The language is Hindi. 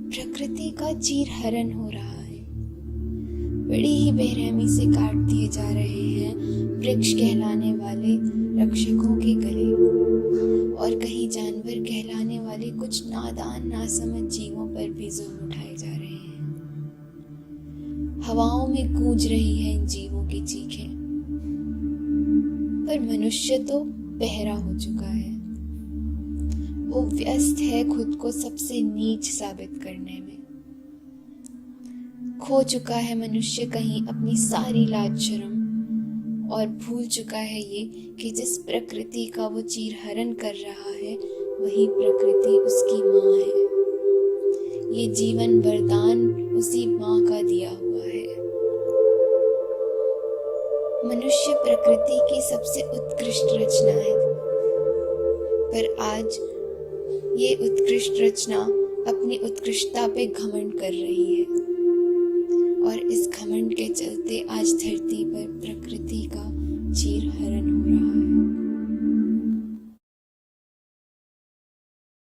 प्रकृति का चीरहरण हो रहा है। बड़ी ही बेरहमी से काट दिए जा रहे हैं वृक्ष कहलाने वाले रक्षकों के गले, और कहीं जानवर कहलाने वाले कुछ नादान नासमझ जीवों पर भी जुल्म उठाए जा रहे हैं। हवाओं में गूंज रही है इन जीवों की चीखें, पर मनुष्य तो बहरा हो चुका है। वो व्यस्त है खुद को सबसे नीच साबित करने में। खो चुका है मनुष्य कहीं अपनी सारी लाज शर्म, और भूल चुका है ये कि जिस प्रकृति का वो चीरहरण कर रहा है वही प्रकृति उसकी माँ है। ये जीवन वरदान उसी माँ का दिया हुआ है। मनुष्य प्रकृति की सबसे उत्कृष्ट रचना है, पर आज ये उत्कृष्ट रचना अपनी उत्कृष्टता पे घमंड कर रही है।